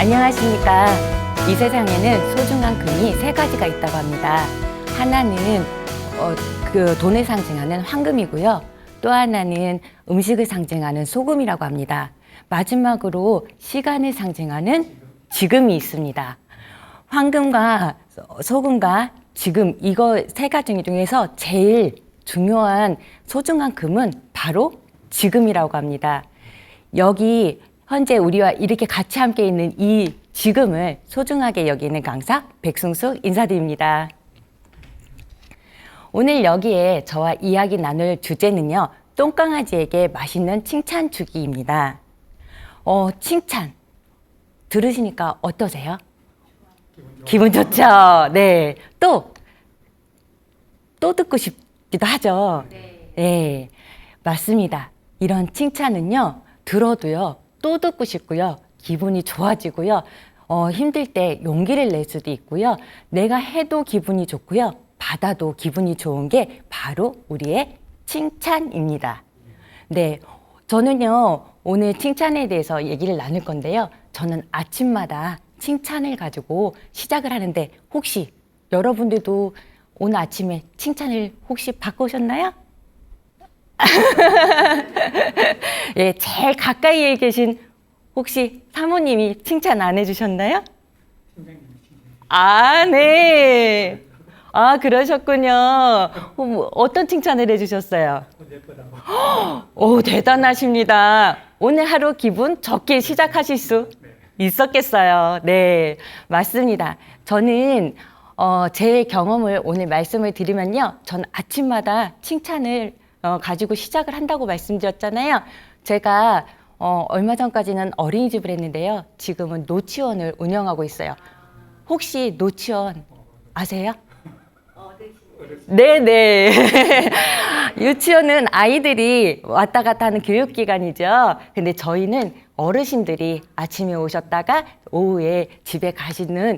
안녕하십니까. 이 세상에는 소중한 금이 세 가지가 있다고 합니다. 하나는 돈을 상징하는 황금이고요. 또 하나는 음식을 상징하는 소금이라고 합니다. 마지막으로 시간을 상징하는 지금이 있습니다. 황금과 소금과 지금 이거 세 가지 중에서 제일 중요한 소중한 금은 바로 지금이라고 합니다. 여기 현재 우리와 이렇게 같이 함께 있는 이 지금을 소중하게 여기는 강사 백승숙 인사드립니다. 오늘 여기에 저와 이야기 나눌 주제는요. 똥강아지에게 맛있는 칭찬 주기입니다. 칭찬 들으시니까 어떠세요? 기분 좋죠? 네. 또 듣고 싶기도 하죠? 네. 맞습니다. 이런 칭찬은요. 들어도요. 또 듣고 싶고요. 기분이 좋아지고요. 힘들 때 용기를 낼 수도 있고요. 내가 해도 기분이 좋고요. 받아도 기분이 좋은 게 바로 우리의 칭찬입니다. 네, 저는요. 오늘 칭찬에 대해서 얘기를 나눌 건데요. 저는 아침마다 칭찬을 가지고 시작을 하는데 혹시 여러분들도 오늘 아침에 칭찬을 혹시 받고 오셨나요? 예, 제일 가까이에 계신 혹시 사모님이 칭찬 안 해주셨나요? 아, 네. 아, 그러셨군요. 어떤 칭찬을 해주셨어요? 오, 대단하십니다. 오늘 하루 기분 좋게 시작하실 수 있었겠어요. 네, 맞습니다. 저는 제 경험을 오늘 말씀을 드리면요. 전 아침마다 칭찬을 가지고 시작을 한다고 말씀드렸잖아요. 제가 얼마 전까지는 어린이집을 했는데요. 지금은 노치원을 운영하고 있어요. 혹시 노치원 아세요? 네네. 유치원은 아이들이 왔다 갔다 하는 교육기관이죠. 근데 저희는 어르신들이 아침에 오셨다가 오후에 집에 가시는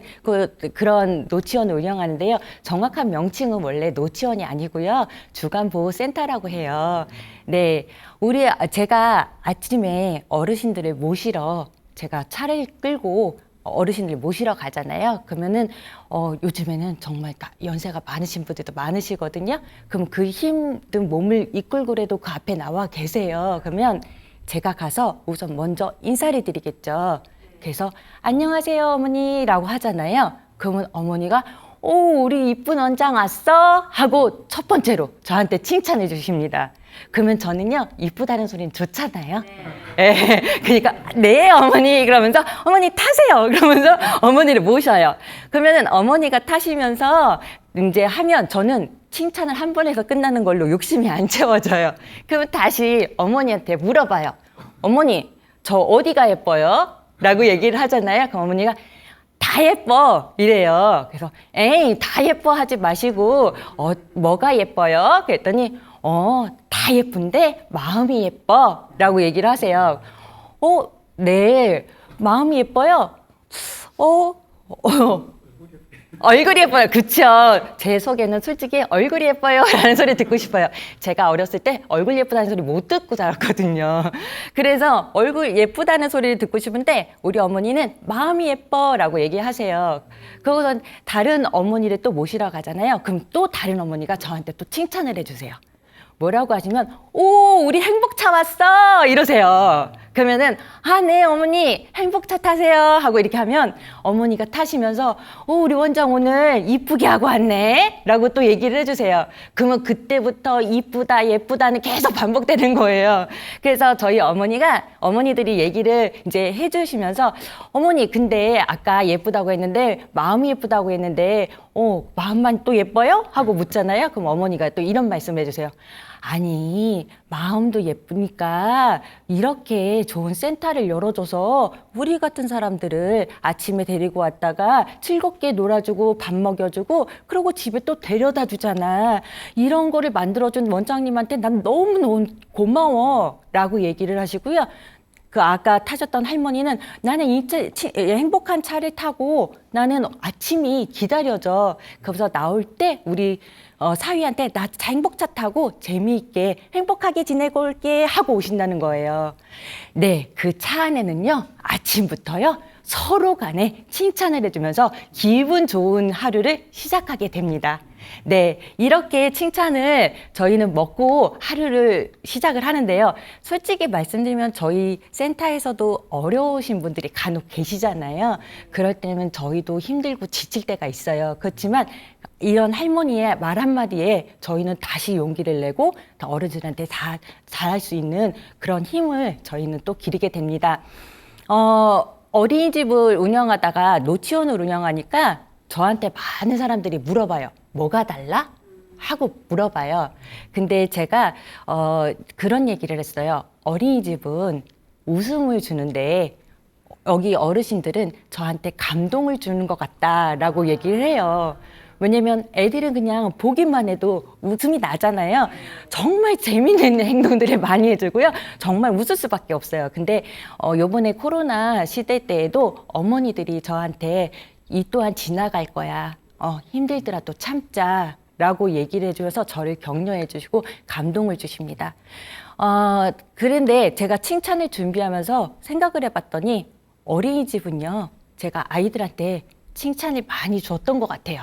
그런 노치원을 운영하는데요. 정확한 명칭은 원래 노치원이 아니고요. 주간보호센터라고 해요. 네. 제가 아침에 어르신들을 모시러 제가 차를 끌고 어르신들 모시러 가잖아요. 그러면은 요즘에는 정말 연세가 많으신 분들도 많으시거든요. 그럼 그 힘든 몸을 이끌고라도 그 앞에 나와 계세요. 그러면 제가 가서 우선 먼저 인사를 드리겠죠. 그래서 안녕하세요 어머니라고 하잖아요. 그러면 어머니가 오, 우리 이쁜 원장 왔어? 하고 첫 번째로 저한테 칭찬해 주십니다. 그러면 저는요, 이쁘다는 소리는 좋잖아요. 네. 그러니까, 네, 어머니. 그러면서, 어머니 타세요. 그러면서 어머니를 모셔요. 그러면 어머니가 타시면서 이제 하면 저는 칭찬을 한 번 해서 끝나는 걸로 욕심이 안 채워져요. 그러면 다시 어머니한테 물어봐요. 어머니, 저 어디가 예뻐요? 라고 얘기를 하잖아요. 그럼 어머니가 다 예뻐 이래요. 그래서 에이 다 예뻐 하지 마시고 뭐가 예뻐요? 그랬더니 다 예쁜데 마음이 예뻐 라고 얘기를 하세요. 네 마음이 예뻐요? 얼굴이 예뻐요. 그쵸? 제 속에는 솔직히 얼굴이 예뻐요 라는 소리 듣고 싶어요. 제가 어렸을 때 얼굴 예쁘다는 소리 못 듣고 자랐거든요. 그래서 얼굴 예쁘다는 소리를 듣고 싶은데 우리 어머니는 마음이 예뻐 라고 얘기하세요. 그러고선 다른 어머니를 또 모시러 가잖아요. 그럼 또 다른 어머니가 저한테 또 칭찬을 해주세요. 뭐라고 하시면 오 우리 행복차 왔어 이러세요. 그러면은 네 어머니 행복차 타세요 하고 이렇게 하면 어머니가 타시면서 우리 원장 오늘 이쁘게 하고 왔네 라고 또 얘기를 해주세요. 그러면 그때부터 이쁘다 예쁘다는 계속 반복되는 거예요. 그래서 저희 어머니들이 얘기를 이제 해주시면서 어머니 근데 아까 예쁘다고 했는데 마음이 예쁘다고 했는데 마음만 또 예뻐요? 하고 묻잖아요. 그럼 어머니가 또 이런 말씀 해주세요. 아니 마음도 예쁘니까 이렇게 좋은 센터를 열어줘서 우리 같은 사람들을 아침에 데리고 왔다가 즐겁게 놀아주고 밥 먹여주고 그러고 집에 또 데려다 주잖아. 이런 거를 만들어준 원장님한테 난 너무너무 고마워 라고 얘기를 하시고요. 그 아까 타셨던 할머니는 나는 행복한 차를 타고 나는 아침이 기다려져. 거기서 나올 때 우리 사위한테 나 행복차 타고 재미있게 행복하게 지내고 올게 하고 오신다는 거예요. 네, 그 차 안에는요, 아침부터요, 서로 간에 칭찬을 해주면서 기분 좋은 하루를 시작하게 됩니다. 네, 이렇게 칭찬을 저희는 먹고 하루를 시작을 하는데요. 솔직히 말씀드리면 저희 센터에서도 어려우신 분들이 간혹 계시잖아요. 그럴 때는 저희도 힘들고 지칠 때가 있어요. 그렇지만 이런 할머니의 말 한마디에 저희는 다시 용기를 내고 어르신한테 다 잘할 수 있는 그런 힘을 저희는 또 기르게 됩니다. 어린이집을 운영하다가 노치원을 운영하니까 저한테 많은 사람들이 물어봐요. 뭐가 달라? 하고 물어봐요. 근데 제가 그런 얘기를 했어요. 어린이집은 웃음을 주는데 여기 어르신들은 저한테 감동을 주는 것 같다라고 얘기를 해요. 왜냐면 애들은 그냥 보기만 해도 웃음이 나잖아요. 정말 재밌는 행동들을 많이 해주고요. 정말 웃을 수밖에 없어요. 근데 요번에 코로나 시대 때에도 어머니들이 저한테 이 또한 지나갈 거야. 힘들더라도 참자. 라고 얘기를 해주셔서 저를 격려해 주시고 감동을 주십니다. 그런데 제가 칭찬을 준비하면서 생각을 해봤더니 어린이집은요, 제가 아이들한테 칭찬을 많이 줬던 것 같아요.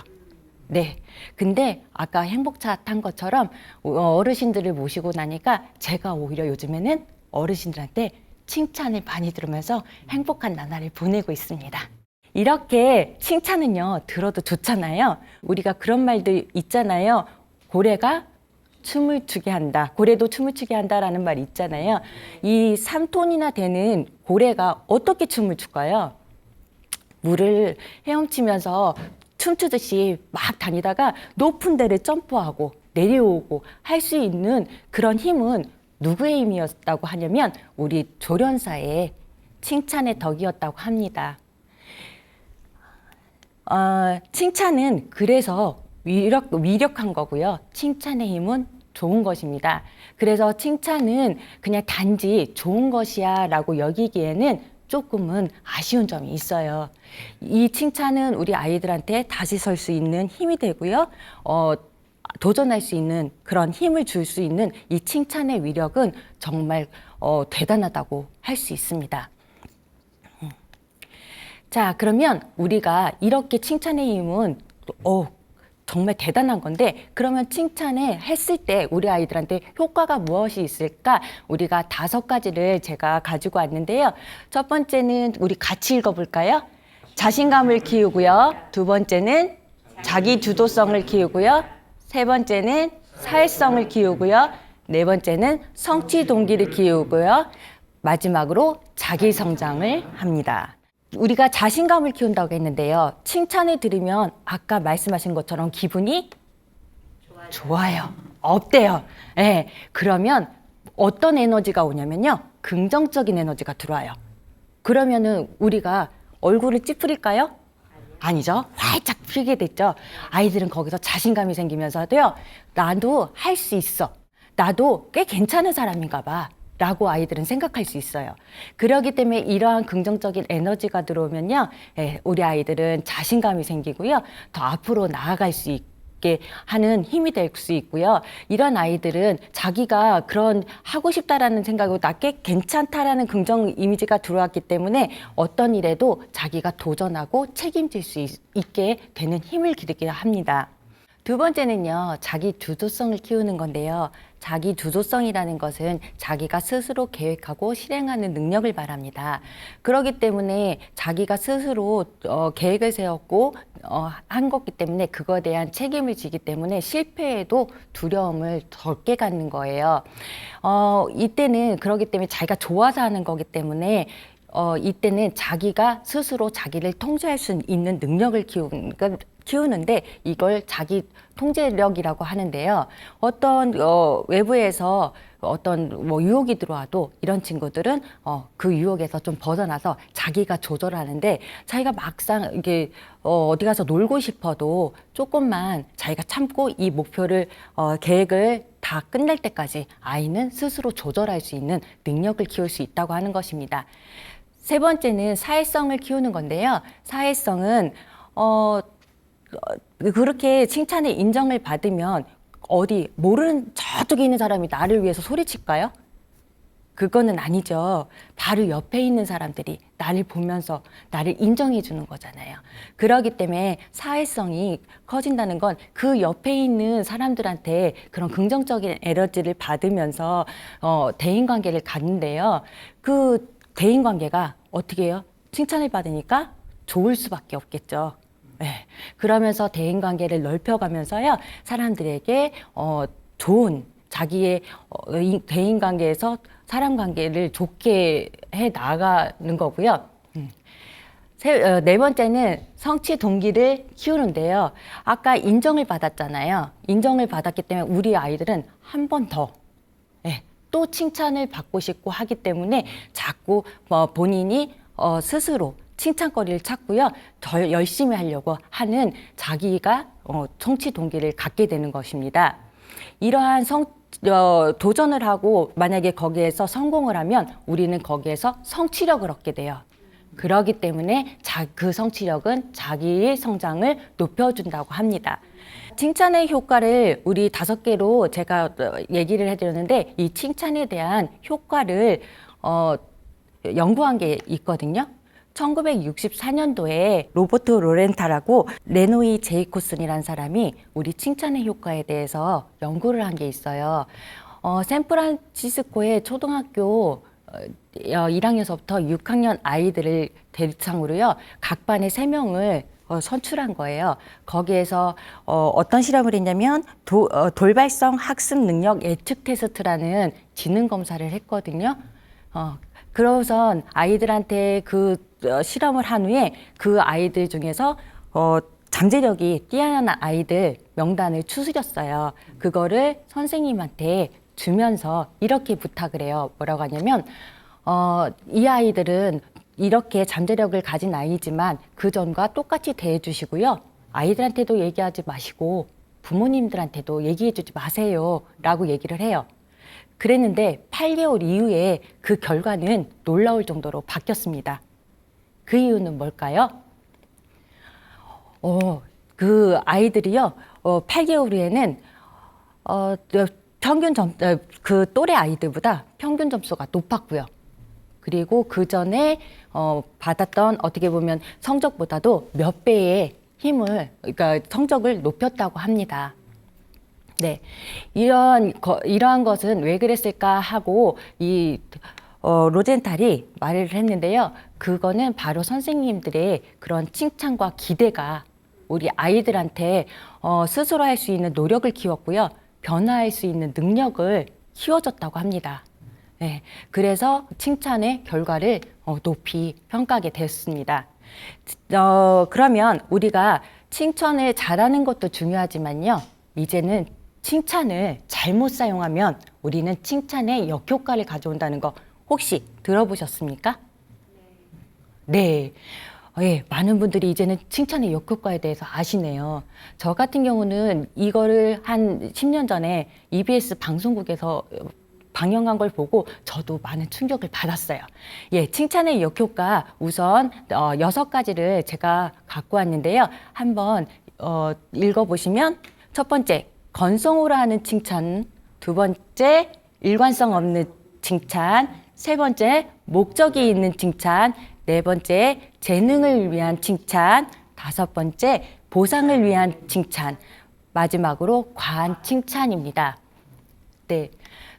네. 근데 아까 행복차 탄 것처럼 어르신들을 모시고 나니까 제가 오히려 요즘에는 어르신들한테 칭찬을 많이 들으면서 행복한 나날을 보내고 있습니다. 이렇게 칭찬은요, 들어도 좋잖아요. 우리가 그런 말도 있잖아요. 고래가 춤을 추게 한다. 고래도 춤을 추게 한다라는 말이 있잖아요. 이 3톤이나 되는 고래가 어떻게 춤을 출까요? 물을 헤엄치면서 춤추듯이 막 다니다가 높은 데를 점프하고 내려오고 할 수 있는 그런 힘은 누구의 힘이었다고 하냐면 우리 조련사의 칭찬의 덕이었다고 합니다. 칭찬은 그래서 위력한 거고요. 칭찬의 힘은 좋은 것입니다. 그래서 칭찬은 그냥 단지 좋은 것이야 라고 여기기에는 조금은 아쉬운 점이 있어요. 이 칭찬은 우리 아이들한테 다시 설 수 있는 힘이 되고요. 도전할 수 있는 그런 힘을 줄 수 있는 이 칭찬의 위력은 정말 대단하다고 할 수 있습니다. 자, 그러면 우리가 이렇게 칭찬의 힘은 정말 대단한 건데, 그러면 칭찬을 했을 때 우리 아이들한테 효과가 무엇이 있을까? 우리가 5가지를 제가 가지고 왔는데요. 첫 번째는 우리 같이 읽어볼까요? 자신감을 키우고요. 두 번째는 자기 주도성을 키우고요. 세 번째는 사회성을 키우고요. 네 번째는 성취 동기를 키우고요. 마지막으로 자기 성장을 합니다. 우리가 자신감을 키운다고 했는데요. 칭찬을 들으면 아까 말씀하신 것처럼 기분이 좋아요. 없대요. 네. 그러면 어떤 에너지가 오냐면요. 긍정적인 에너지가 들어와요. 그러면은 우리가 얼굴을 찌푸릴까요? 아니죠. 활짝 피게 됐죠. 아이들은 거기서 자신감이 생기면서도요. 나도 할 수 있어. 나도 꽤 괜찮은 사람인가 봐. 라고 아이들은 생각할 수 있어요. 그렇기 때문에 이러한 긍정적인 에너지가 들어오면요. 우리 아이들은 자신감이 생기고요. 더 앞으로 나아갈 수 있게 하는 힘이 될 수 있고요. 이런 아이들은 자기가 그런 하고 싶다라는 생각으로 나 꽤 괜찮다라는 긍정 이미지가 들어왔기 때문에 어떤 일에도 자기가 도전하고 책임질 수 있게 되는 힘을 기르게 합니다. 두 번째는요, 자기 주도성을 키우는 건데요. 자기 주도성이라는 것은 자기가 스스로 계획하고 실행하는 능력을 말합니다. 그렇기 때문에 자기가 스스로 계획을 세웠고 한 거기 때문에 그거에 대한 책임을 지기 때문에 실패에도 두려움을 적게 갖는 거예요. 이때는 그렇기 때문에 자기가 좋아서 하는 거기 때문에 이때는 자기가 스스로 자기를 통제할 수 있는 능력을 키우는데 이걸 자기 통제력이라고 하는데요. 어떤 외부에서 어떤 유혹이 들어와도 이런 친구들은 그 유혹에서 좀 벗어나서 자기가 조절하는데 자기가 막상 이게 어디 가서 놀고 싶어도 조금만 자기가 참고 이 목표를 계획을 다 끝낼 때까지 아이는 스스로 조절할 수 있는 능력을 키울 수 있다고 하는 것입니다. 세 번째는 사회성을 키우는 건데요. 사회성은 그렇게 칭찬의 인정을 받으면 어디 모르는 저쪽에 있는 사람이 나를 위해서 소리칠까요? 그거는 아니죠. 바로 옆에 있는 사람들이 나를 보면서 나를 인정해 주는 거잖아요. 그러기 때문에 사회성이 커진다는 건 그 옆에 있는 사람들한테 그런 긍정적인 에너지를 받으면서 대인관계를 갖는데요. 그 대인관계가 어떻게 해요? 칭찬을 받으니까 좋을 수밖에 없겠죠. 네. 그러면서 대인관계를 넓혀가면서요. 사람들에게 좋은 자기의 대인관계에서 사람 관계를 좋게 해 나가는 거고요. 네 번째는 성취 동기를 키우는데요. 아까 인정을 받았잖아요. 인정을 받았기 때문에 우리 아이들은 한 번 더, 또 칭찬을 받고 싶고 하기 때문에 자꾸 본인이 스스로 칭찬거리를 찾고요. 더 열심히 하려고 하는 자기가 성취 동기를 갖게 되는 것입니다. 이러한 도전을 하고 만약에 거기에서 성공을 하면 우리는 거기에서 성취력을 얻게 돼요. 그러기 때문에 그 성취력은 자기의 성장을 높여준다고 합니다. 칭찬의 효과를 우리 5개로 제가 얘기를 해드렸는데 이 칭찬에 대한 효과를 연구한 게 있거든요. 1964년도에 로버트 로렌타라고 레노이 제이코슨이라는 사람이 우리 칭찬의 효과에 대해서 연구를 한 게 있어요. 샌프란시스코의 초등학교 1학년서부터 6학년 아이들을 대상으로요. 각 반에 3명을 선출한 거예요. 거기에서 어떤 실험을 했냐면 돌발성 학습 능력 예측 테스트라는 지능 검사를 했거든요. 그러고선 아이들한테 그 실험을 한 후에 그 아이들 중에서 잠재력이 뛰어난 아이들 명단을 추스렸어요. 그거를 선생님한테 주면서 이렇게 부탁을 해요. 뭐라고 하냐면 이 아이들은 이렇게 잠재력을 가진 아이지만 그 전과 똑같이 대해주시고요. 아이들한테도 얘기하지 마시고 부모님들한테도 얘기해주지 마세요 라고 얘기를 해요. 그랬는데 8개월 이후에 그 결과는 놀라울 정도로 바뀌었습니다. 그 이유는 뭘까요? 그 아이들이요, 8개월 후에는 그 또래 아이들보다 평균 점수가 높았고요. 그리고 그 전에 받았던 어떻게 보면 성적보다도 몇 배의 그러니까 성적을 높였다고 합니다. 네, 이러한 것은 왜 그랬을까 하고 로젠탈이 말을 했는데요. 그거는 바로 선생님들의 그런 칭찬과 기대가 우리 아이들한테 스스로 할 수 있는 노력을 키웠고요. 변화할 수 있는 능력을 키워줬다고 합니다. 네, 그래서 칭찬의 결과를 높이 평가하게 됐습니다. 그러면 우리가 칭찬을 잘하는 것도 중요하지만요. 이제는 칭찬을 잘못 사용하면 우리는 칭찬의 역효과를 가져온다는 거 혹시 들어보셨습니까? 네. 많은 분들이 이제는 칭찬의 역효과에 대해서 아시네요. 저 같은 경우는 이거를 한 10년 전에 EBS 방송국에서 방영한 걸 보고 저도 많은 충격을 받았어요. 칭찬의 역효과 우선 6가지를 제가 갖고 왔는데요. 한번 읽어보시면 첫 번째, 건성으로 하는 칭찬. 두 번째, 일관성 없는 칭찬. 세 번째, 목적이 있는 칭찬. 네 번째, 재능을 위한 칭찬. 다섯 번째, 보상을 위한 칭찬. 마지막으로 과한 칭찬입니다. 네.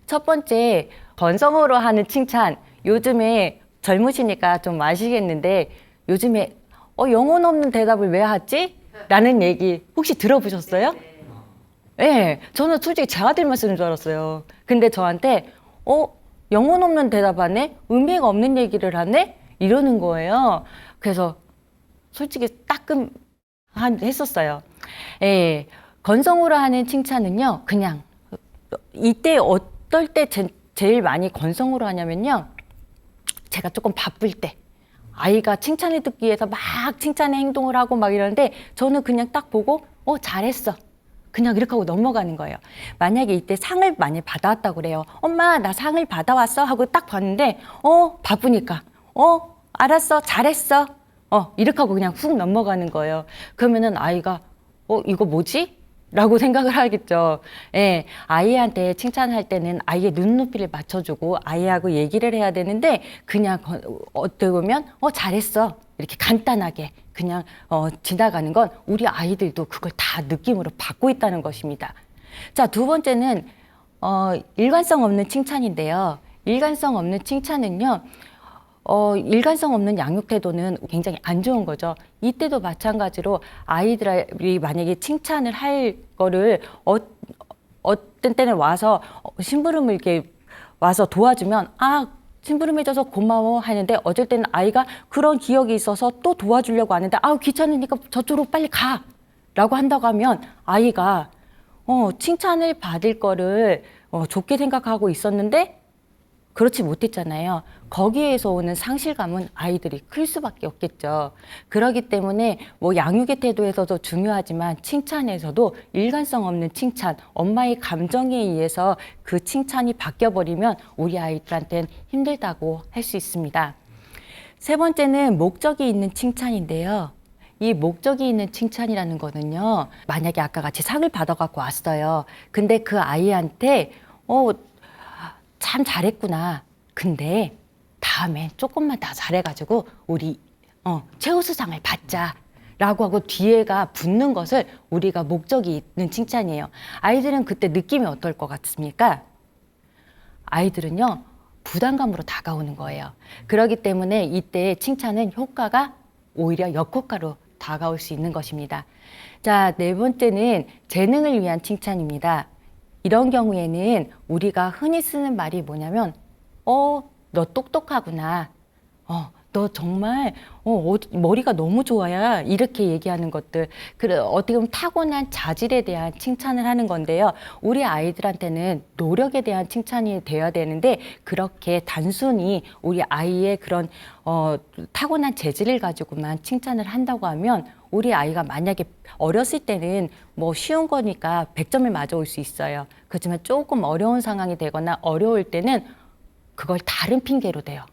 첫 번째, 건성으로 하는 칭찬. 요즘에 젊으시니까 좀 아시겠는데 요즘에 영혼 없는 대답을 왜 하지? 라는 얘기 혹시 들어보셨어요? 네, 저는 솔직히 제 아들만 쓰는 줄 알았어요. 근데 저한테 영혼 없는 대답 하네? 의미가 없는 얘기를 하네? 이러는 거예요. 그래서 솔직히 따끔 했었어요. 건성으로 하는 칭찬은요, 그냥 이때 어떨 때 제일 많이 건성으로 하냐면요, 제가 조금 바쁠 때 아이가 칭찬을 듣기 위해서 막 칭찬의 행동을 하고 막 이러는데 저는 그냥 딱 보고 잘했어. 그냥 이렇게 하고 넘어가는 거예요. 만약에 이때 상을 많이 받아왔다고 그래요. 엄마, 나 상을 받아왔어? 하고 딱 봤는데 바쁘니까 알았어, 잘했어. 이렇게 하고 그냥 훅 넘어가는 거예요. 그러면은 아이가 이거 뭐지? 라고 생각을 하겠죠. 예, 아이한테 칭찬할 때는 아이의 눈높이를 맞춰주고 아이하고 얘기를 해야 되는데 그냥 어떻게 보면 잘했어 이렇게 간단하게 그냥 지나가는 건 우리 아이들도 그걸 다 느낌으로 받고 있다는 것입니다. 자, 두 번째는 일관성 없는 칭찬인데요. 일관성 없는 칭찬은요. 일관성 없는 양육 태도는 굉장히 안 좋은 거죠. 이때도 마찬가지로 아이들이 만약에 칭찬을 할 거를 어떤 때는 와서 심부름을 이렇게 와서 도와주면 심부름 해줘서 고마워 하는데 어쩔 때는 아이가 그런 기억이 있어서 또 도와주려고 하는데 귀찮으니까 저쪽으로 빨리 가 라고 한다고 하면 아이가 칭찬을 받을 거를 좋게 생각하고 있었는데 그렇지 못했잖아요. 거기에서 오는 상실감은 아이들이 클 수밖에 없겠죠. 그렇기 때문에 뭐 양육의 태도에서도 중요하지만 칭찬에서도 일관성 없는 칭찬, 엄마의 감정에 의해서 그 칭찬이 바뀌어버리면 우리 아이들한테는 힘들다고 할 수 있습니다. 세 번째는 목적이 있는 칭찬인데요. 이 목적이 있는 칭찬이라는 거는요. 만약에 아까 같이 상을 받아갖고 왔어요. 근데 그 아이한테 참 잘했구나. 근데 다음에 조금만 더 잘해가지고 우리 최우수상을 받자. 라고 하고 뒤에가 붙는 것을 우리가 목적이 있는 칭찬이에요. 아이들은 그때 느낌이 어떨 것 같습니까? 아이들은요. 부담감으로 다가오는 거예요. 그렇기 때문에 이때 칭찬은 효과가 오히려 역효과로 다가올 수 있는 것입니다. 자, 네 번째는 재능을 위한 칭찬입니다. 이런 경우에는 우리가 흔히 쓰는 말이 뭐냐면 너 똑똑하구나. 너 정말 머리가 너무 좋아야 이렇게 얘기하는 것들. 어떻게 보면 타고난 자질에 대한 칭찬을 하는 건데요. 우리 아이들한테는 노력에 대한 칭찬이 되어야 되는데 그렇게 단순히 우리 아이의 그런 타고난 재질을 가지고만 칭찬을 한다고 하면 우리 아이가 만약에 어렸을 때는 뭐 쉬운 거니까 100점을 맞아올 수 있어요. 그렇지만 조금 어려운 상황이 되거나 어려울 때는 그걸 다른 핑계로 돼요.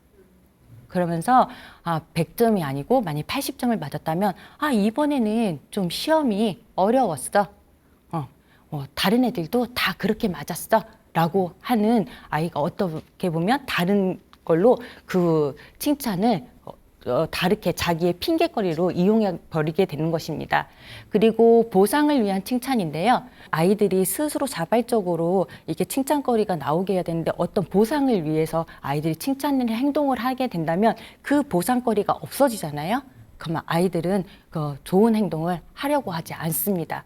그러면서 100점이 아니고 만약 80점을 맞았다면 이번에는 좀 시험이 어려웠어. 다른 애들도 다 그렇게 맞았어. 라고 하는 아이가 어떻게 보면 다른 걸로 그 칭찬을 다르게 자기의 핑계거리로 이용해 버리게 되는 것입니다. 그리고 보상을 위한 칭찬인데요. 아이들이 스스로 자발적으로 이게 칭찬거리가 나오게 해야 되는데 어떤 보상을 위해서 아이들이 칭찬을 행동을 하게 된다면 그 보상거리가 없어지잖아요. 그러면 아이들은 그 좋은 행동을 하려고 하지 않습니다.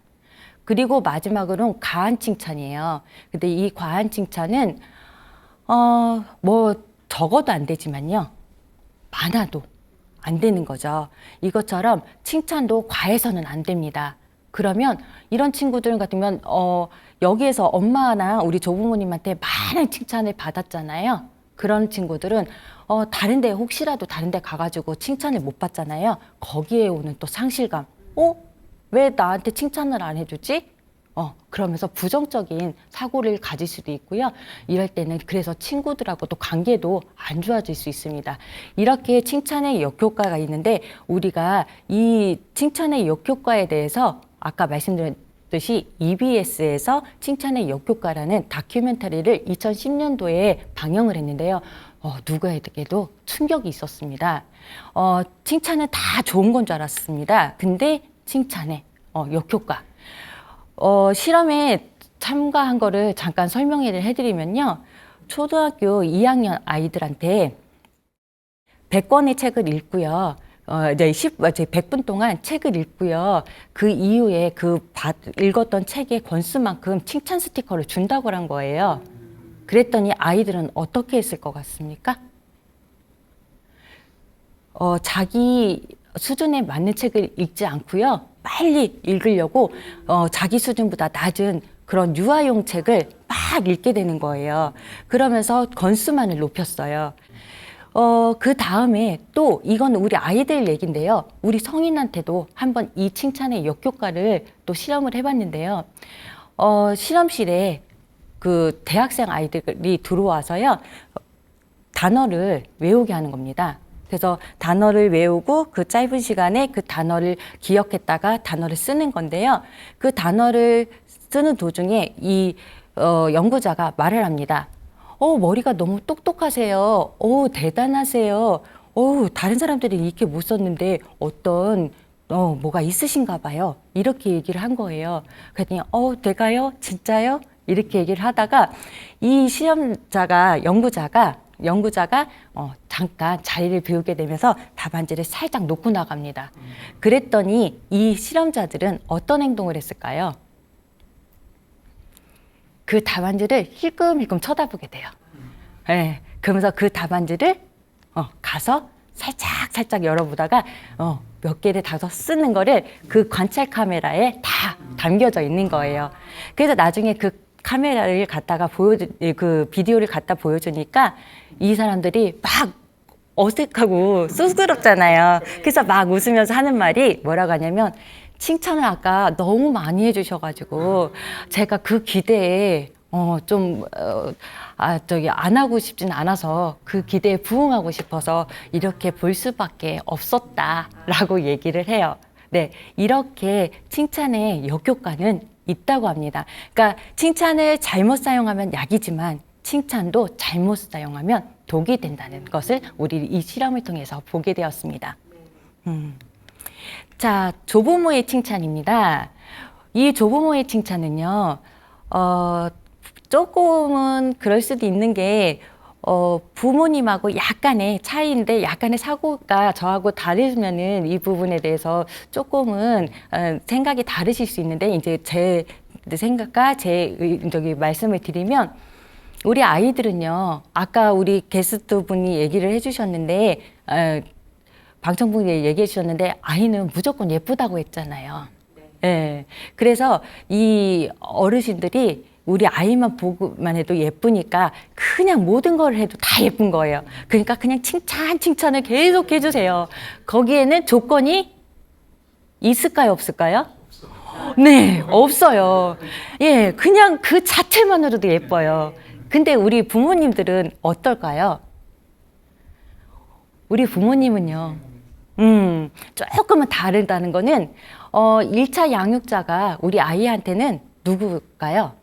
그리고 마지막으로는 과한 칭찬이에요. 근데 이 과한 칭찬은 뭐 적어도 안 되지만요. 많아도 안 되는 거죠. 이것처럼 칭찬도 과해서는 안 됩니다. 그러면 이런 친구들 같으면 여기에서 엄마나 우리 조부모님한테 많은 칭찬을 받았잖아요. 그런 친구들은 다른데 혹시라도 다른데 가가지고 칭찬을 못 받잖아요. 거기에 오는 또 상실감. 왜 나한테 칭찬을 안 해주지? 그러면서 부정적인 사고를 가질 수도 있고요. 이럴 때는 그래서 친구들하고도 관계도 안 좋아질 수 있습니다. 이렇게 칭찬의 역효과가 있는데 우리가 이 칭찬의 역효과에 대해서 아까 말씀드렸듯이 EBS에서 칭찬의 역효과라는 다큐멘터리를 2010년도에 방영을 했는데요. 누구에게도 충격이 있었습니다. 칭찬은 다 좋은 건 줄 알았습니다. 근데 칭찬의 역효과. 실험에 참가한 거를 잠깐 설명을 해드리면요. 초등학교 2학년 아이들한테 100권의 책을 읽고요. 이제 100분 동안 책을 읽고요. 그 이후에 읽었던 책의 권수만큼 칭찬 스티커를 준다고 한 거예요. 그랬더니 아이들은 어떻게 했을 것 같습니까? 자기 수준에 맞는 책을 읽지 않고요. 빨리 읽으려고 자기 수준보다 낮은 그런 유아용 책을 막 읽게 되는 거예요. 그러면서 권수만을 높였어요. 그 다음에 또 이건 우리 아이들 얘기인데요. 우리 성인한테도 한번 이 칭찬의 역효과를 또 실험을 해봤는데요. 실험실에 그 대학생 아이들이 들어와서요. 단어를 외우게 하는 겁니다. 그래서 단어를 외우고 그 짧은 시간에 그 단어를 기억했다가 단어를 쓰는 건데요. 그 단어를 쓰는 도중에 이 연구자가 말을 합니다. 머리가 너무 똑똑하세요. 대단하세요. 다른 사람들이 이렇게 못 썼는데 어떤 뭐가 있으신가 봐요. 이렇게 얘기를 한 거예요. 그랬더니 내가요? 진짜요? 이렇게 얘기를 하다가 이 연구자가 잠깐 자리를 비우게 되면서 답안지를 살짝 놓고 나갑니다. 그랬더니 이 실험자들은 어떤 행동을 했을까요? 그 답안지를 힐끔힐끔 쳐다보게 돼요. 네, 그러면서 그 답안지를 가서 살짝 열어보다가 몇 개를 다서 쓰는 거를 그 관찰 카메라에 다 담겨져 있는 거예요. 그래서 나중에 그 카메라를 갖다가 그 비디오를 갖다 보여주니까 이 사람들이 막 어색하고 쑥스럽잖아요. 그래서 막 웃으면서 하는 말이 뭐라고 하냐면, 칭찬을 아까 너무 많이 해주셔가지고 제가 그 기대에 안 하고 싶진 않아서 그 기대에 부응하고 싶어서 이렇게 볼 수밖에 없었다라고 얘기를 해요. 네, 이렇게 칭찬의 역효과는 있다고 합니다. 그러니까 칭찬을 잘못 사용하면 약이지만 칭찬도 잘못 사용하면 독이 된다는 것을 우리 이 실험을 통해서 보게 되었습니다. 자, 조부모의 칭찬입니다. 이 조부모의 칭찬은요, 조금은 그럴 수도 있는 게, 부모님하고 약간의 차이인데 약간의 사고가 저하고 다르면은 이 부분에 대해서 조금은 생각이 다르실 수 있는데, 이제 제 생각과 말씀을 드리면, 우리 아이들은요, 아까 우리 게스트 분이 얘기를 해주셨는데, 방청분이 얘기해 주셨는데, 아이는 무조건 예쁘다고 했잖아요. 네. 그래서 이 어르신들이 우리 아이만 보고만 해도 예쁘니까 그냥 모든 걸 해도 다 예쁜 거예요. 그러니까 그냥 칭찬을 계속 해주세요. 거기에는 조건이 있을까요, 없을까요? 네, 없어요. 예, 그냥 그 자체만으로도 예뻐요. 근데 우리 부모님들은 어떨까요? 우리 부모님은요, 조금은 다르다는 거는, 1차 양육자가 우리 아이한테는 누구일까요?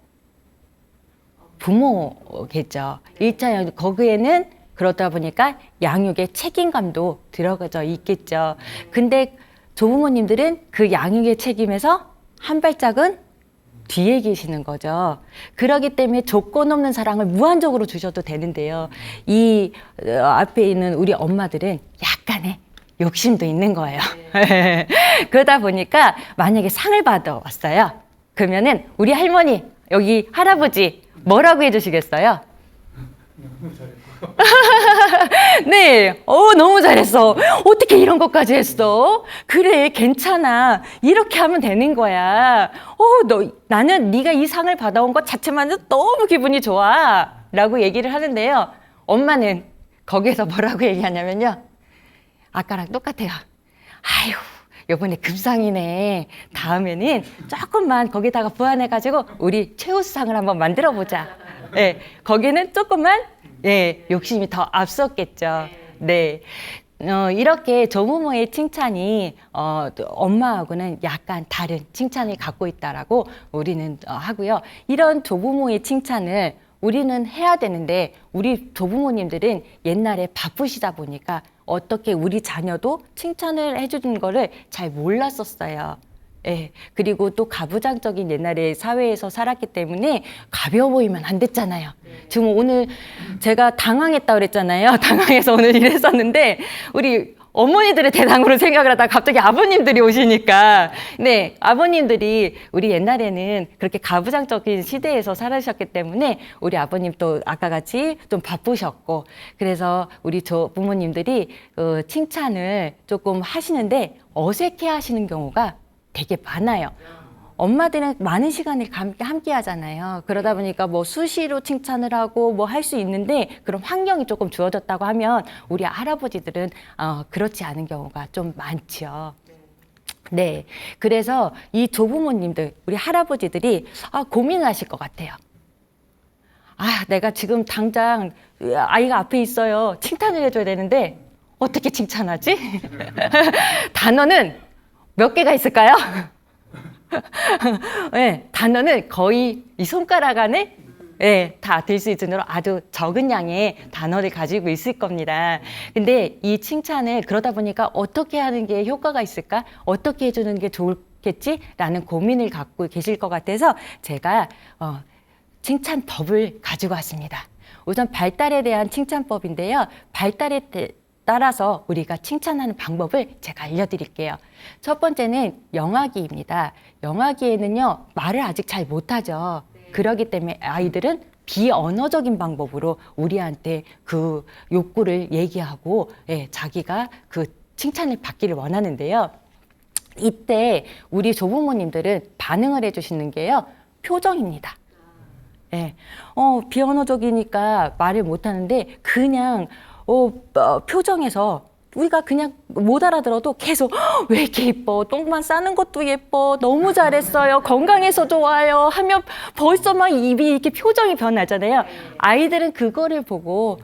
부모겠죠. 1차 양육, 거기에는 그러다 보니까 양육의 책임감도 들어가져 있겠죠. 근데 조부모님들은 그 양육의 책임에서 한 발짝은 뒤에 계시는 거죠. 그렇기 때문에 조건 없는 사랑을 무한적으로 주셔도 되는데요. 이 앞에 있는 우리 엄마들은 약간의 욕심도 있는 거예요. 그러다 보니까 만약에 상을 받아왔어요. 그러면은 우리 할머니, 여기 할아버지 뭐라고 해주시겠어요? 네, 너무 잘했어. 어떻게 이런 것까지 했어? 그래, 괜찮아. 이렇게 하면 되는 거야. 나는 네가 이 상을 받아온 것 자체만으로 너무 기분이 좋아. 라고 얘기를 하는데요. 엄마는 거기에서 뭐라고 얘기하냐면요. 아까랑 똑같아요. 아유, 요번에 급상이네. 다음에는 조금만 거기다가 보완해가지고 우리 최우수상을 한번 만들어 보자. 네, 거기는 조금만 욕심이 더 앞섰겠죠. 네. 이렇게 조부모의 칭찬이 엄마하고는 약간 다른 칭찬을 갖고 있다라고 우리는 하고요. 이런 조부모의 칭찬을 우리는 해야 되는데, 우리 조부모님들은 옛날에 바쁘시다 보니까 어떻게 우리 자녀도 칭찬을 해주는 거를 잘 몰랐었어요. 예. 그리고 또 가부장적인 옛날에 사회에서 살았기 때문에 가벼워 보이면 안 됐잖아요. 지금 오늘 제가 당황했다 그랬잖아요. 당황해서 오늘 이랬었는데, 우리 어머니들의 대상으로 생각을 하다가 갑자기 아버님들이 오시니까, 네, 아버님들이 우리 옛날에는 그렇게 가부장적인 시대에서 살으셨기 때문에 우리 아버님 또 아까 같이 좀 바쁘셨고, 그래서 우리 부모님들이 칭찬을 조금 하시는데 어색해 하시는 경우가 되게 많아요. 엄마들은 많은 시간을 함께 하잖아요. 그러다 보니까 뭐 수시로 칭찬을 하고 뭐 할 수 있는데, 그런 환경이 조금 주어졌다고 하면 우리 할아버지들은 그렇지 않은 경우가 좀 많죠. 네. 그래서 이 조부모님들, 우리 할아버지들이 고민하실 것 같아요. 내가 지금 당장 아이가 앞에 있어요. 칭찬을 해줘야 되는데 어떻게 칭찬하지? 단어는 몇 개가 있을까요? 네, 단어는 거의 이 손가락 안에 다 들 수 있을 정도로 아주 적은 양의 단어를 가지고 있을 겁니다. 근데 이 칭찬을 그러다 보니까 어떻게 하는 게 효과가 있을까? 어떻게 해주는 게 좋겠지라는 고민을 갖고 계실 것 같아서 제가 칭찬법을 가지고 왔습니다. 우선 발달에 대한 칭찬법인데요. 발달에 따라서 우리가 칭찬하는 방법을 제가 알려드릴게요. 첫 번째는 영아기입니다. 영아기에는요, 말을 아직 잘 못하죠. 그렇기 때문에 아이들은 비언어적인 방법으로 우리한테 그 욕구를 얘기하고 자기가 그 칭찬을 받기를 원하는데요. 이때 우리 조부모님들은 반응을 해주시는 게요, 표정입니다. 비언어적이니까 말을 못하는데 그냥 표정에서 우리가 그냥 못 알아들어도 계속 왜 이렇게 예뻐, 똥만 싸는 것도 예뻐, 너무 잘했어요, 건강해서 좋아요 하면 벌써 막 입이 이렇게 표정이 변하잖아요. 아이들은 그거를 보고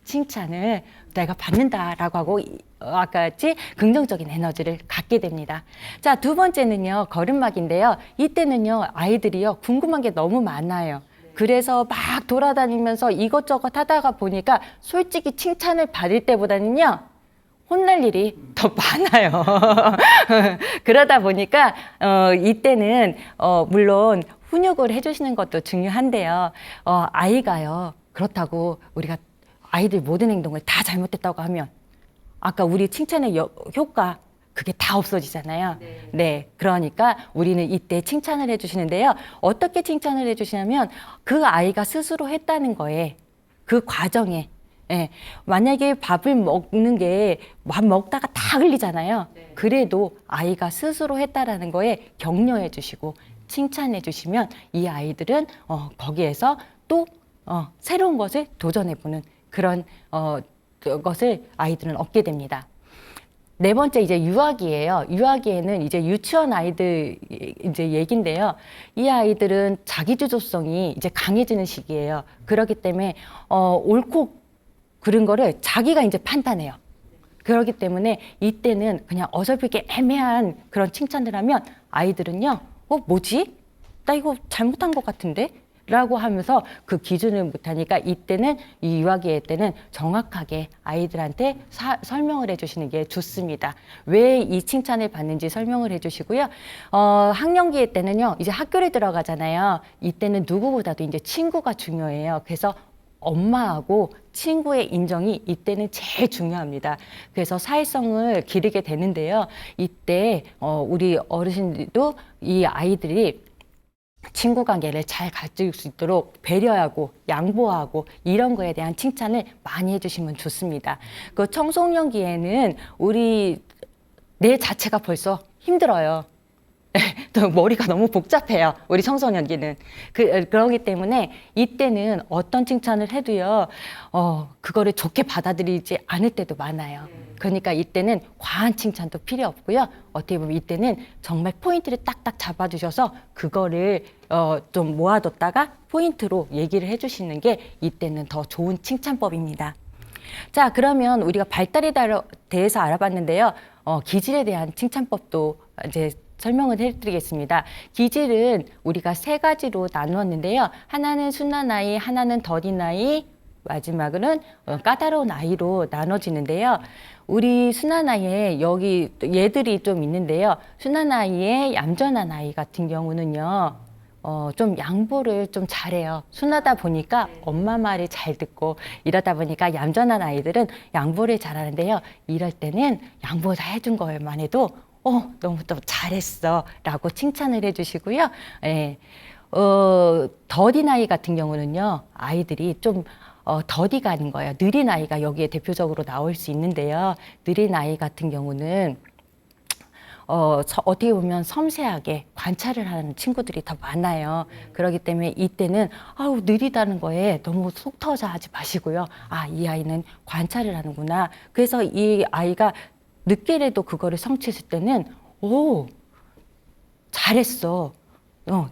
칭찬을 내가 받는다라고 하고 아까 같이 긍정적인 에너지를 갖게 됩니다. 자, 두 번째는요, 걸음마기인데요. 이때는요, 아이들이요, 궁금한 게 너무 많아요. 그래서 막 돌아다니면서 이것저것 하다가 보니까 솔직히 칭찬을 받을 때보다는요, 혼날 일이 더 많아요. 그러다 보니까 이때는 물론 훈육을 해주시는 것도 중요한데요. 아이가요, 그렇다고 우리가 아이들 모든 행동을 다 잘못했다고 하면 아까 우리 칭찬의 효과 그게 다 없어지잖아요. 네, 그러니까 우리는 이때 칭찬을 해주시는데요. 어떻게 칭찬을 해주시냐면 그 아이가 스스로 했다는 거에 그 과정에 만약에 밥을 먹는 게 밥 먹다가 다 흘리잖아요. 그래도 아이가 스스로 했다라는 거에 격려해 주시고 칭찬해 주시면 이 아이들은 거기에서 또 새로운 것을 도전해 보는 그런 것을 아이들은 얻게 됩니다. 네 번째 이제 유아기예요. 유아기에는 이제 유치원 아이들 이제 얘긴데요. 이 아이들은 자기주도성이 이제 강해지는 시기예요. 그렇기 때문에 옳고 그른 거를 자기가 이제 판단해요. 그렇기 때문에 이때는 그냥 어설프게 애매한 그런 칭찬을 하면 아이들은요, 뭐지? 나 이거 잘못한 것 같은데? 라고 하면서 그 기준을 못하니까 이때는 이 유아기의 때는 정확하게 아이들한테 설명을 해주시는 게 좋습니다. 왜 이 칭찬을 받는지 설명을 해주시고요. 학령기의 때는요, 이제 학교를 들어가잖아요. 이때는 누구보다도 이제 친구가 중요해요. 그래서 엄마하고 친구의 인정이 이때는 제일 중요합니다. 그래서 사회성을 기르게 되는데요. 이때 우리 어르신들도 이 아이들이 친구 관계를 잘 가질 수 있도록 배려하고 양보하고 이런 거에 대한 칭찬을 많이 해주시면 좋습니다. 그 청소년기에는 우리 내 자체가 벌써 힘들어요. 또 머리가 너무 복잡해요. 우리 청소년기는. 그러기 때문에 이때는 어떤 칭찬을 해도요, 그거를 좋게 받아들이지 않을 때도 많아요. 그러니까 이때는 과한 칭찬도 필요 없고요. 어떻게 보면 이때는 정말 포인트를 딱딱 잡아주셔서 그거를 좀 모아뒀다가 포인트로 얘기를 해주시는 게 이때는 더 좋은 칭찬법입니다. 자, 그러면 우리가 발달에 대해서 알아봤는데요. 기질에 대한 칭찬법도 이제 설명을 해드리겠습니다. 기질은 우리가 세 가지로 나누었는데요. 하나는 순한 아이, 하나는 더딘 아이, 마지막으로는 까다로운 아이로 나눠지는데요. 우리 순한 아이에 여기 얘들이 좀 있는데요. 순한 아이의 얌전한 아이 같은 경우는요. 좀 양보를 좀 잘해요. 순하다 보니까 엄마 말을 잘 듣고 이러다 보니까 얌전한 아이들은 양보를 잘하는데요. 이럴 때는 양보 다 해준 것만 해도 너무 또 잘했어 라고 칭찬을 해주시고요. 더딘 아이 같은 경우는요, 아이들이 좀 더디가 아닌 거예요. 느린 아이가 여기에 대표적으로 나올 수 있는데요. 느린 아이 같은 경우는 어떻게 보면 섬세하게 관찰을 하는 친구들이 더 많아요. 그렇기 때문에 이때는 느리다는 거에 너무 속 터져 하지 마시고요. 이 아이는 관찰을 하는구나. 그래서 이 아이가 늦게라도 그거를 성취했을 때는 잘했어.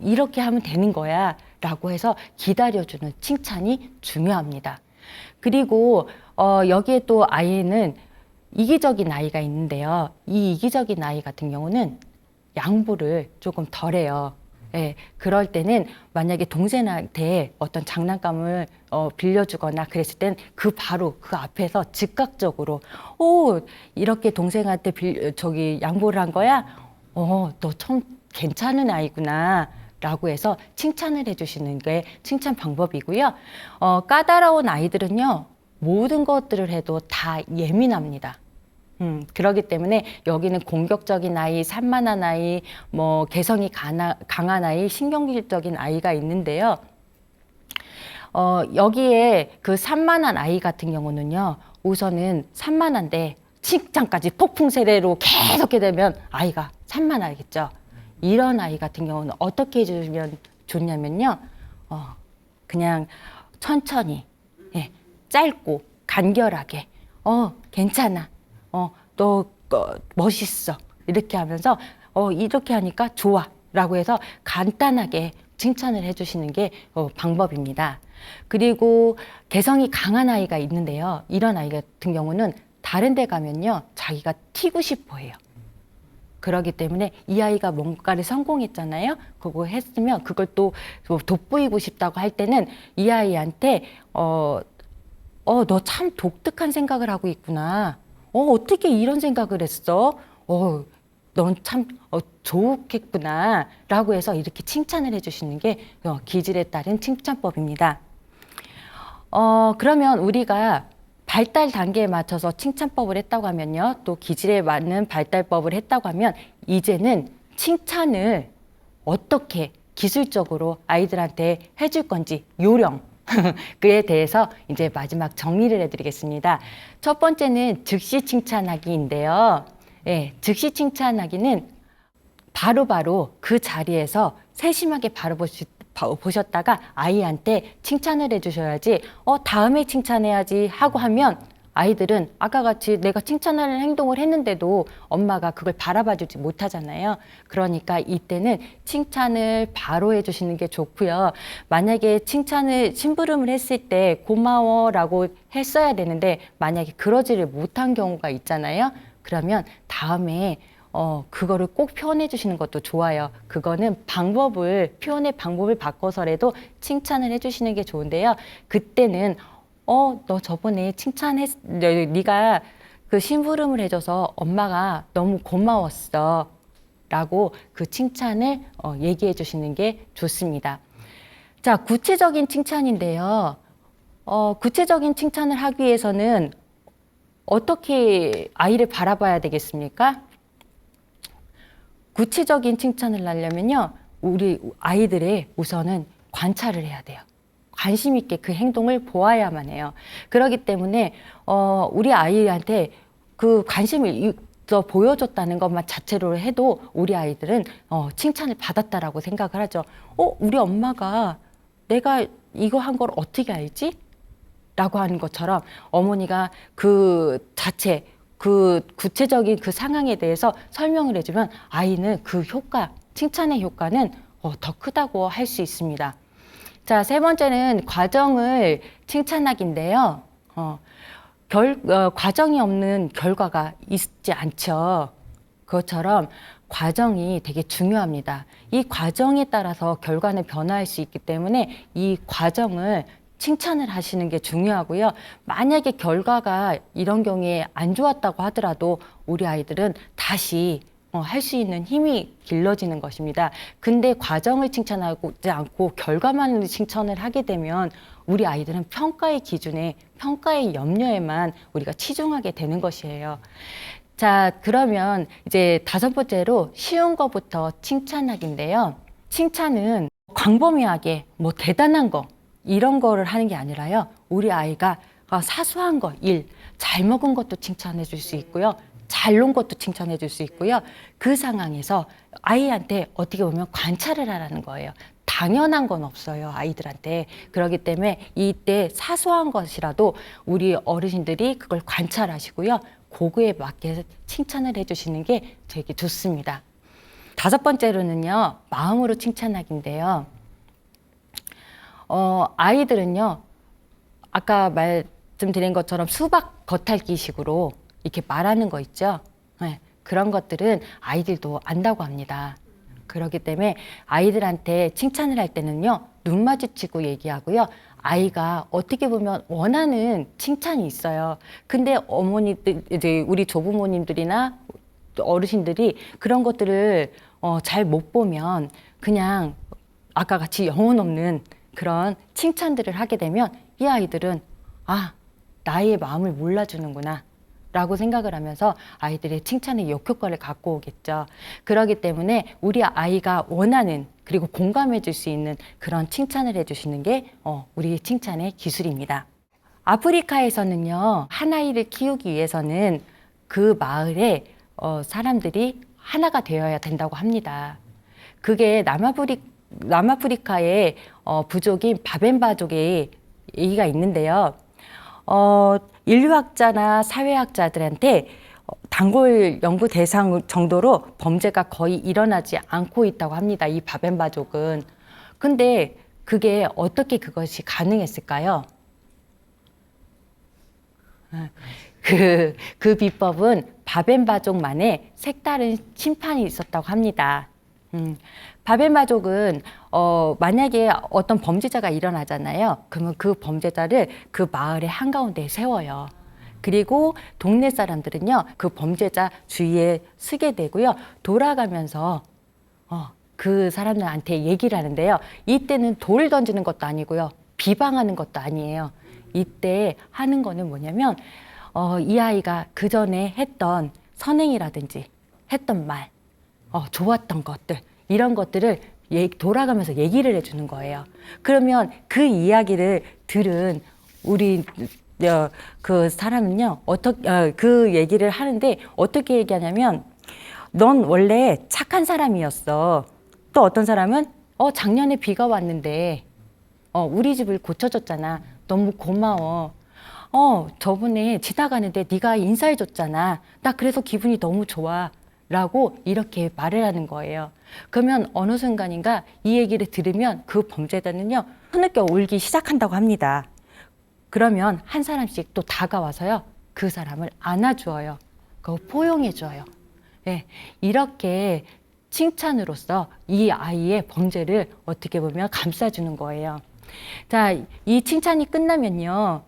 이렇게 하면 되는 거야. 라고 해서 기다려주는 칭찬이 중요합니다. 그리고 여기에 또 아이는 이기적인 아이가 있는데요. 이 이기적인 아이 같은 경우는 양보를 조금 덜 해요. 예, 그럴 때는 만약에 동생한테 어떤 장난감을 빌려주거나 그랬을 땐 그 바로 그 앞에서 즉각적으로 이렇게 동생한테 양보를 한 거야? 너 참 괜찮은 아이구나. 라고 해서 칭찬을 해주시는 게 칭찬 방법이고요. 까다로운 아이들은요, 모든 것들을 해도 다 예민합니다. 그렇기 때문에 여기는 공격적인 아이, 산만한 아이, 뭐 개성이 강한 아이, 신경질적인 아이가 있는데요. 여기에 그 산만한 아이 같은 경우는요, 우선은 산만한데 칭찬까지 폭풍 세례로 계속하게 되면 아이가 산만하겠죠. 이런 아이 같은 경우는 어떻게 해주면 좋냐면요, 그냥 천천히, 예, 짧고 간결하게, 괜찮아. 너 멋있어. 이렇게 하면서 이렇게 하니까 좋아. 라고 해서 간단하게 칭찬을 해주시는 게 방법입니다. 그리고 개성이 강한 아이가 있는데요. 이런 아이 같은 경우는 다른 데 가면요. 자기가 튀고 싶어 해요. 그렇기 때문에 이 아이가 뭔가를 성공했잖아요. 그거 했으면 그걸 또 돋보이고 싶다고 할 때는 이 아이한테 너 참 독특한 생각을 하고 있구나. 어떻게 이런 생각을 했어? 넌 참 좋겠구나. 라고 해서 이렇게 칭찬을 해주시는 게 기질에 따른 칭찬법입니다. 그러면 우리가 발달 단계에 맞춰서 칭찬법을 했다고 하면요. 또 기질에 맞는 발달법을 했다고 하면 이제는 칭찬을 어떻게 기술적으로 아이들한테 해줄 건지 요령 그에 대해서 이제 마지막 정리를 해드리겠습니다. 첫 번째는 즉시 칭찬하기인데요. 예, 즉시 칭찬하기는 바로바로 그 자리에서 세심하게 보셨다가 아이한테 칭찬을 해주셔야지 다음에 칭찬해야지 하고 하면 아이들은 아까 같이 내가 칭찬하는 행동을 했는데도 엄마가 그걸 바라봐주지 못하잖아요. 그러니까 이때는 칭찬을 바로 해주시는 게 좋고요. 만약에 칭찬을 심부름을 했을 때 고마워라고 했어야 되는데 만약에 그러지를 못한 경우가 있잖아요. 그러면 다음에 그거를 꼭 표현해 주시는 것도 좋아요. 그거는 표현의 방법을 바꿔서라도 칭찬을 해 주시는 게 좋은데요. 그때는, 너 저번에 네가 그 심부름을 해줘서 엄마가 너무 고마웠어. 라고 그 칭찬을 얘기해 주시는 게 좋습니다. 자, 구체적인 칭찬인데요. 구체적인 칭찬을 하기 위해서는 어떻게 아이를 바라봐야 되겠습니까? 구체적인 칭찬을 하려면요, 우리 아이들의 우선은 관찰을 해야 돼요. 관심 있게 그 행동을 보아야만 해요. 그렇기 때문에 우리 아이한테 그 관심을 보여줬다는 것만 자체로 해도 우리 아이들은 칭찬을 받았다라고 생각을 하죠. 우리 엄마가 내가 이거 한 걸 어떻게 알지? 라고 하는 것처럼 어머니가 그 구체적인 그 상황에 대해서 설명을 해주면 아이는 그 칭찬의 효과는 더 크다고 할 수 있습니다. 자, 세 번째는 과정을 칭찬하기인데요. 과정이 없는 결과가 있지 않죠. 그것처럼 과정이 되게 중요합니다. 이 과정에 따라서 결과는 변화할 수 있기 때문에 이 과정을 칭찬을 하시는 게 중요하고요. 만약에 결과가 이런 경우에 안 좋았다고 하더라도 우리 아이들은 다시 할 수 있는 힘이 길러지는 것입니다. 근데 과정을 칭찬하지 않고 결과만을 칭찬을 하게 되면 우리 아이들은 평가의 기준에, 평가의 염려에만 우리가 치중하게 되는 것이에요. 자, 그러면 이제 다섯 번째로 쉬운 것부터 칭찬하기인데요. 칭찬은 광범위하게 뭐 대단한 거 이런 거를 하는 게 아니라요. 우리 아이가 사소한 거, 잘 먹은 것도 칭찬해 줄 수 있고요. 잘 논 것도 칭찬해 줄 수 있고요. 그 상황에서 아이한테 어떻게 보면 관찰을 하라는 거예요. 당연한 건 없어요, 아이들한테. 그렇기 때문에 이때 사소한 것이라도 우리 어르신들이 그걸 관찰하시고요. 그거에 맞게 칭찬을 해주시는 게 되게 좋습니다. 다섯 번째로는요, 마음으로 칭찬하기인데요. 아이들은요, 아까 말씀드린 것처럼 수박 겉핥기식으로 이렇게 말하는 거 있죠. 네, 그런 것들은 아이들도 안다고 합니다. 그렇기 때문에 아이들한테 칭찬을 할 때는요, 눈 마주치고 얘기하고요. 아이가 어떻게 보면 원하는 칭찬이 있어요. 근데 어머니들, 이제 우리 조부모님들이나 어르신들이 그런 것들을 잘 못 보면 그냥 아까 같이 영혼 없는 그런 칭찬들을 하게 되면 이 아이들은 아, 나의 마음을 몰라주는구나 라고 생각을 하면서 아이들의 칭찬의 역효과를 갖고 오겠죠. 그렇기 때문에 우리 아이가 원하는 그리고 공감해 줄 수 있는 그런 칭찬을 해주시는 게 우리 칭찬의 기술입니다. 아프리카에서는요, 한 아이를 키우기 위해서는 그 마을에 사람들이 하나가 되어야 된다고 합니다. 그게 남아프리카의 부족인 바벤바족의 얘기가 있는데요. 인류학자나 사회학자들한테 단골 연구 대상 정도로 범죄가 거의 일어나지 않고 있다고 합니다. 이 바벤바족은. 근데 그게 어떻게 그것이 가능했을까요? 그 비법은 바벤바족만의 색다른 심판이 있었다고 합니다. 바벤바족은 만약에 어떤 범죄자가 일어나잖아요. 그러면 그 범죄자를 그 마을의 한가운데에 세워요. 그리고 동네 사람들은요, 그 범죄자 주위에 서게 되고요. 돌아가면서 그 사람들한테 얘기를 하는데요. 이때는 돌을 던지는 것도 아니고요. 비방하는 것도 아니에요. 이때 하는 거는 뭐냐면 이 아이가 그 전에 했던 선행이라든지 했던 말, 좋았던 것들, 이런 것들을 돌아가면서 얘기를 해주는 거예요. 그러면 그 이야기를 들은 우리 그 사람은요, 그 얘기를 하는데 어떻게 얘기하냐면, 넌 원래 착한 사람이었어. 또 어떤 사람은 작년에 비가 왔는데 우리 집을 고쳐줬잖아. 너무 고마워. 저번에 지나가는데 네가 인사해줬잖아. 나 그래서 기분이 너무 좋아. 라고 이렇게 말을 하는 거예요. 그러면 어느 순간인가 이 얘기를 들으면 그 범죄자는요, 흐느껴 울기 시작한다고 합니다. 그러면 한 사람씩 또 다가와서요, 그 사람을 안아주어요. 그거 포용해줘요. 네, 이렇게 칭찬으로써 이 아이의 범죄를 어떻게 보면 감싸주는 거예요. 자, 이 칭찬이 끝나면요,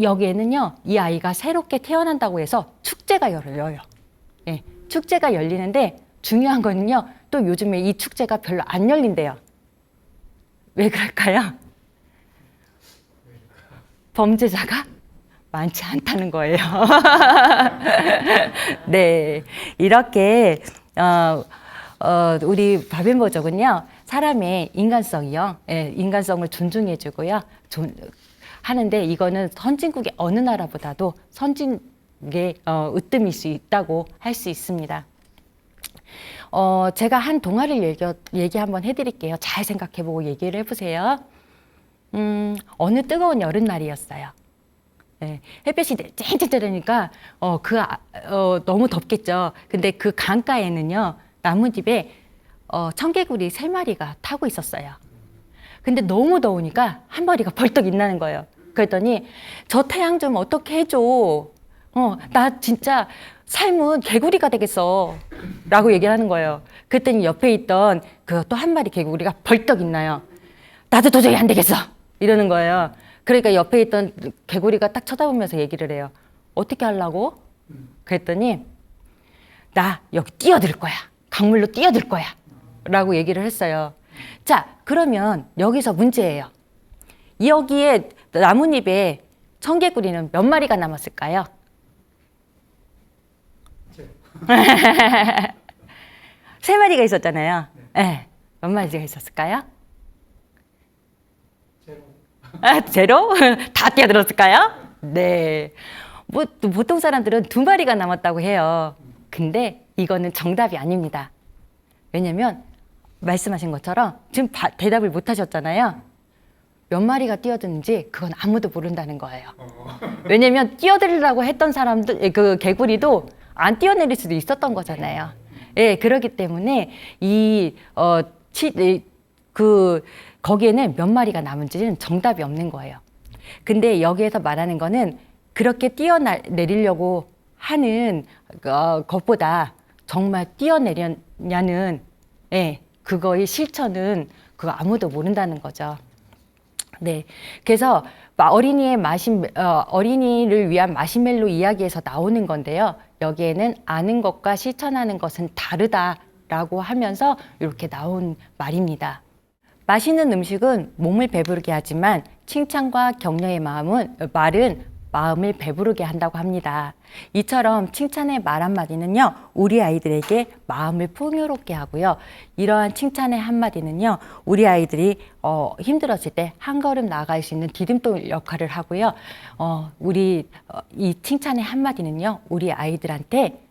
여기에는요, 이 아이가 새롭게 태어난다고 해서 축제가 열려요. 예, 축제가 열리는데 중요한 거는요, 또 요즘에 이 축제가 별로 안 열린대요. 왜 그럴까요? 범죄자가 많지 않다는 거예요. 네, 이렇게 우리 바벤버족은요, 사람의 인간성이요, 예, 인간성을 존중해주고요, 하는데 이거는 선진국의 어느 나라보다도 선진국의 으뜸일 수 있다고 할 수 있습니다. 제가 한 동화를 얘기 한번 해드릴게요. 잘 생각해보고 얘기를 해보세요. 어느 뜨거운 여름날이었어요. 네, 햇볕이 쨍쨍쨍하니까 너무 덥겠죠. 근데 그 강가에는요, 나뭇잎에 청개구리 3마리가 타고 있었어요. 근데 너무 더우니까 한 마리가 벌떡 일어나는 거예요. 그랬더니 저 태양 좀 어떻게 해줘. 나 진짜 삶은 개구리가 되겠어. 라고 얘기를 하는 거예요. 그랬더니 옆에 있던 그 또 한 마리 개구리가 벌떡 일어나요. 나도 도저히 안 되겠어. 이러는 거예요. 그러니까 옆에 있던 개구리가 딱 쳐다보면서 얘기를 해요. 어떻게 하려고? 그랬더니 나 여기 뛰어들 거야. 강물로 뛰어들 거야. 라고 얘기를 했어요. 자, 그러면 여기서 문제예요. 여기에 나뭇잎에 청개구리는 몇 마리가 남았을까요? 세 마리가 있었잖아요. 네. 몇 마리가 있었을까요? 제로? 다 뛰어들었을까요? 네. 보통 사람들은 2마리가 남았다고 해요. 근데 이거는 정답이 아닙니다. 왜냐면 말씀하신 것처럼 지금 대답을 못 하셨잖아요. 몇 마리가 뛰어드는지 그건 아무도 모른다는 거예요. 왜냐면 뛰어들으려고 했던 사람들, 그 개구리도 안 뛰어내릴 수도 있었던 거잖아요. 예, 그렇기 때문에 거기에는 몇 마리가 남은지는 정답이 없는 거예요. 근데 여기에서 말하는 거는 그렇게 뛰어내리려고 하는 것보다 정말 뛰어내렸냐는 그거의 실천은 그거 아무도 모른다는 거죠. 네, 그래서 어린이를 위한 마시멜로 이야기에서 나오는 건데요. 여기에는 아는 것과 실천하는 것은 다르다라고 하면서 이렇게 나온 말입니다. 맛있는 음식은 몸을 배부르게 하지만 칭찬과 격려의 말은 마음을 배부르게 한다고 합니다. 이처럼 칭찬의 말 한마디는요, 우리 아이들에게 마음을 풍요롭게 하고요. 이러한 칭찬의 한마디는요, 우리 아이들이 힘들었을 때 한 걸음 나아갈 수 있는 디딤돌 역할을 하고요. 이 칭찬의 한마디는요, 우리 아이들한테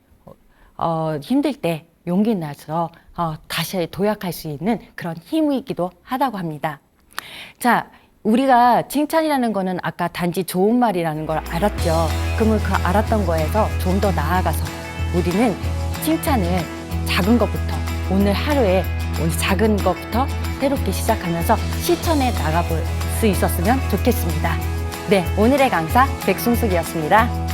힘들 때 용기 나서 다시 도약할 수 있는 그런 힘이기도 하다고 합니다. 자, 우리가 칭찬이라는 거는 아까 단지 좋은 말이라는 걸 알았죠. 그러면 그 알았던 거에서 좀 더 나아가서 우리는 칭찬을 작은 것부터 오늘 작은 것부터 새롭게 시작하면서 실천해 나가볼 수 있었으면 좋겠습니다. 네, 오늘의 강사 백승숙이었습니다.